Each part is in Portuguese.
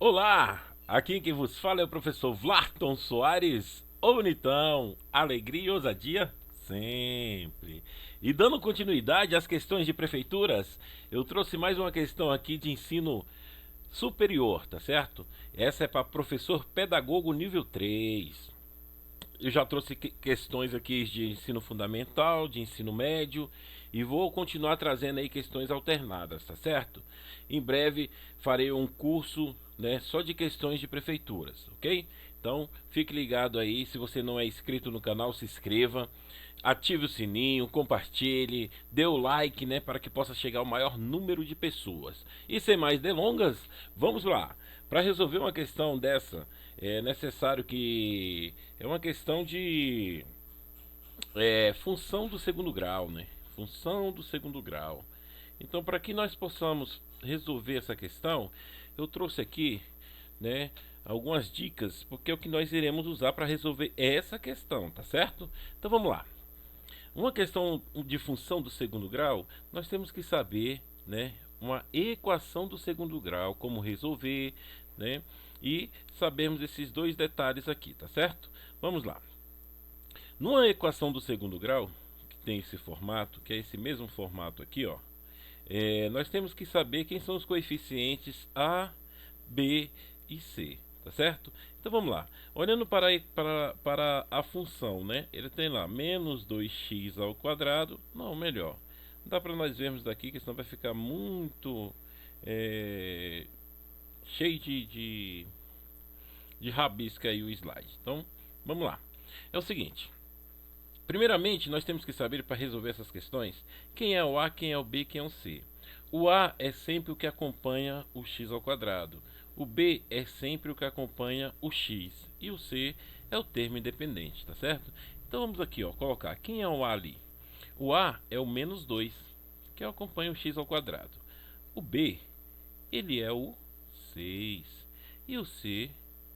Olá, aqui quem vos fala é o professor Vlarton Soares, ô bonitão, alegria e ousadia sempre. E dando continuidade às questões de prefeituras, eu trouxe mais uma questão aqui de ensino superior, tá certo? Essa é para professor pedagogo nível 3. Eu já trouxe questões aqui de ensino fundamental, de ensino médio e vou continuar trazendo aí questões alternadas, tá certo? Em breve farei um curso, né, só de questões de prefeituras, ok? Então fique ligado aí, se você não é inscrito no canal, se inscreva, ative o sininho, compartilhe, dê o like, né, para que possa chegar ao maior número de pessoas. E sem mais delongas, vamos lá. Para resolver uma questão dessa, é necessário que é uma questão de função do segundo grau, né? Função do segundo grau. Então, para que nós possamos resolver essa questão, eu trouxe aqui, né, algumas dicas, porque é o que nós iremos usar para resolver essa questão, tá certo? Então, vamos lá. Uma questão de função do segundo grau, nós temos que saber, né, uma equação do segundo grau, como resolver, né, e sabemos esses dois detalhes aqui, tá certo? Vamos lá. Numa equação do segundo grau, que tem esse formato, que é esse mesmo formato aqui, ó, nós temos que saber quem são os coeficientes A, B e C, tá certo? Então vamos lá. Olhando para a função, né? Ele tem lá menos 2x ao quadrado. Não, melhor. Dá para nós vermos daqui, que senão vai ficar muito é, cheio de rabisca aí o slide. Então, vamos lá. É o seguinte. Primeiramente, nós temos que saber para resolver essas questões quem é o A, quem é o B, quem é o C. O A é sempre o que acompanha o x ao quadrado. O B é sempre o que acompanha o x. E o C é o termo independente, tá certo? Então vamos aqui, ó, colocar quem é o A ali. O A é o menos 2, que acompanha o x ao quadrado. O B, ele é o 6. E o C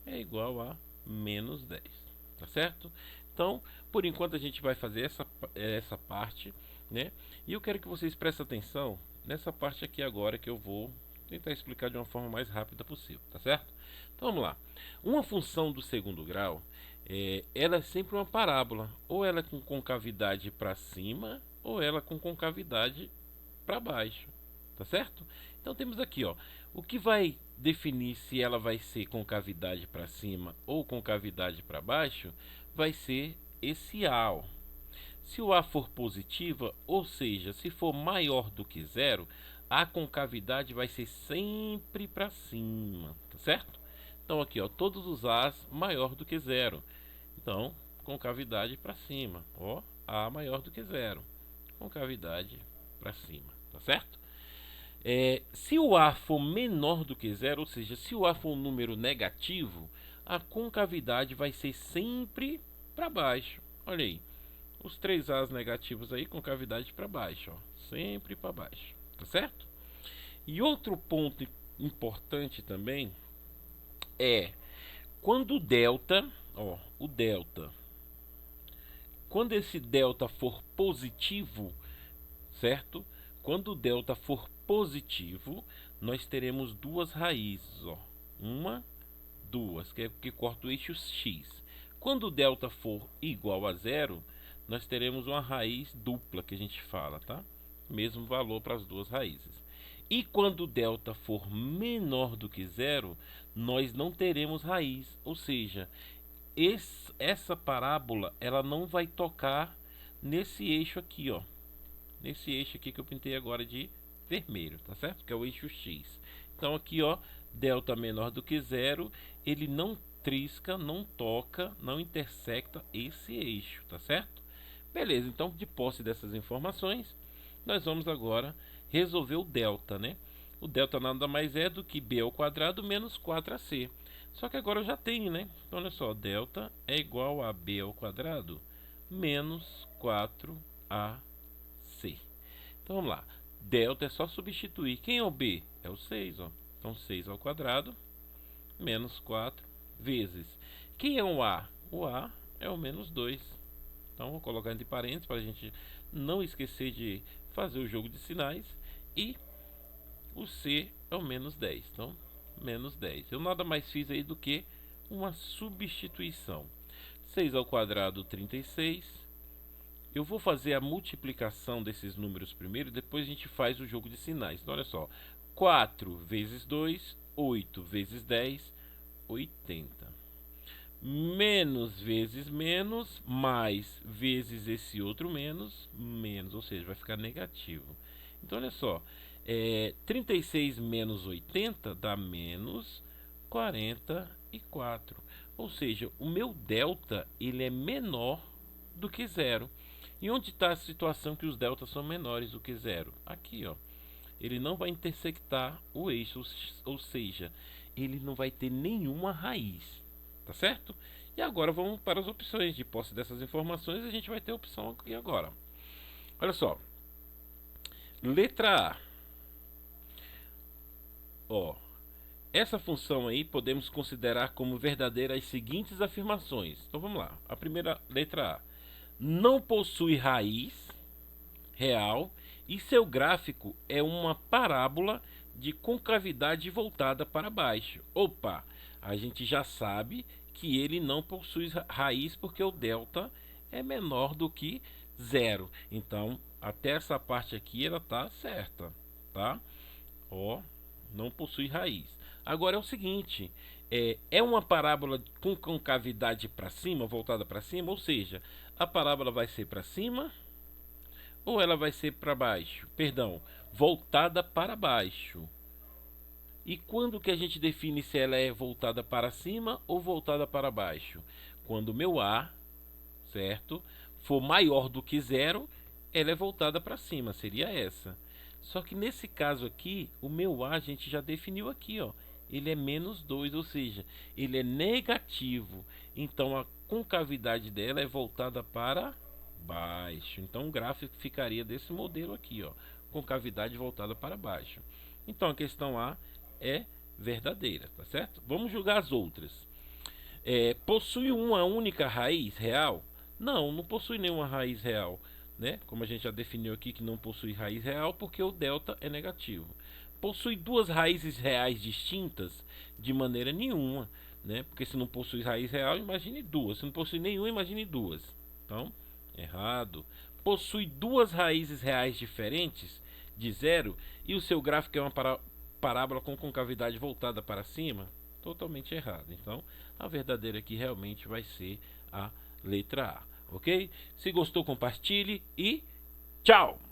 é igual a menos 10, tá certo? Então, por enquanto a gente vai fazer essa parte, né? E eu quero que vocês prestem atenção nessa parte aqui agora que eu vou tentar explicar de uma forma mais rápida possível, tá certo? Então vamos lá. Uma função do segundo grau, ela é sempre uma parábola, ou ela é com concavidade para cima, ou ela é com concavidade para baixo, tá certo? Então temos aqui, ó, o que vai definir se ela vai ser com cavidade para cima ou com cavidade para baixo, vai ser esse A, ó. Se o A for positiva, ou seja, se for maior do que zero, a concavidade vai ser sempre para cima, tá certo? Então aqui, ó, todos os A's maior do que zero. Então, concavidade para cima, ó, A maior do que zero. Concavidade para cima, tá certo? Se o A for menor do que zero, ou seja, se o A for um número negativo, a concavidade vai ser sempre para baixo. Olha aí, os três A's negativos aí, concavidade para baixo, ó, sempre para baixo, tá certo? E outro ponto importante também é quando o delta, ó, o delta, quando esse delta for positivo, certo? Quando o delta for positivo, nós teremos duas raízes, ó. Uma, duas, que é que corta o eixo x. Quando o delta for igual a zero, nós teremos uma raiz dupla que a gente fala, tá? Mesmo valor para as duas raízes. E quando o delta for menor do que zero, nós não teremos raiz, ou seja, essa parábola ela não vai tocar nesse eixo aqui, ó, nesse eixo aqui que eu pintei agora de vermelho, tá certo? Que é o eixo X. Então aqui, ó, delta menor do que zero, ele não trisca, não toca, não intersecta esse eixo, tá certo? Beleza, então de posse dessas informações, nós vamos agora resolver o delta, né? O delta nada mais é do que b ao quadrado menos 4ac. Só que agora eu já tenho, né? Então olha só, delta é igual a b ao quadrado menos 4ac. Então vamos lá. Delta é só substituir. Quem é o B? É o 6, ó. Então 6 ao quadrado menos 4 vezes. Quem é o A? O A é o menos 2. Então vou colocar entre parênteses para a gente não esquecer de fazer o jogo de sinais. E o C é o menos 10. Então menos 10. Eu nada mais fiz aí do que uma substituição. 6 ao quadrado, 36. Eu vou fazer a multiplicação desses números primeiro, depois a gente faz o jogo de sinais. Então, olha só. 4 vezes 2, 8 vezes 10, 80. Menos vezes menos, mais vezes esse outro menos, menos, ou seja, vai ficar negativo. Então, olha só. 36 menos 80 dá menos 44. Ou seja, o meu delta ele é menor do que zero. E onde está a situação que os deltas são menores do que zero? Aqui, ó. Ele não vai intersectar o eixo, ou seja, ele não vai ter nenhuma raiz, tá certo? E agora vamos para as opções. De posse dessas informações, a gente vai ter a opção aqui agora. Olha só. Letra A. Ó, essa função aí podemos considerar como verdadeira as seguintes afirmações. Então vamos lá. A primeira, letra A. Não possui raiz real e seu gráfico é uma parábola de concavidade voltada para baixo. Opa, a gente já sabe que ele não possui raiz porque o delta é menor do que zero. Então, até essa parte aqui ela tá certa, tá? Ó, não possui raiz. Agora é o seguinte, é uma parábola com concavidade para cima, voltada para cima, ou seja, a parábola vai ser para cima ou ela vai ser para baixo? Perdão, voltada para baixo. E quando que a gente define se ela é voltada para cima ou voltada para baixo? Quando o meu A, certo, for maior do que zero, ela é voltada para cima, seria essa. Só que nesse caso aqui, o meu A a gente já definiu aqui, ó. Ele é menos 2, ou seja, ele é negativo. Então a concavidade dela é voltada para baixo. Então o gráfico ficaria desse modelo aqui, ó, concavidade voltada para baixo. Então a questão A é verdadeira, tá certo? Vamos julgar as outras. Possui uma única raiz real? Não, não possui nenhuma raiz real, né? Como a gente já definiu aqui que não possui raiz real porque o delta é negativo. Possui duas raízes reais distintas? De maneira nenhuma, né? Porque se não possui raiz real, imagine duas. Se não possui nenhuma, imagine duas. Então, errado. Possui duas raízes reais diferentes de zero e o seu gráfico é uma parábola com concavidade voltada para cima? Totalmente errado. Então, a verdadeira aqui realmente vai ser a letra A, ok? Se gostou, compartilhe e tchau!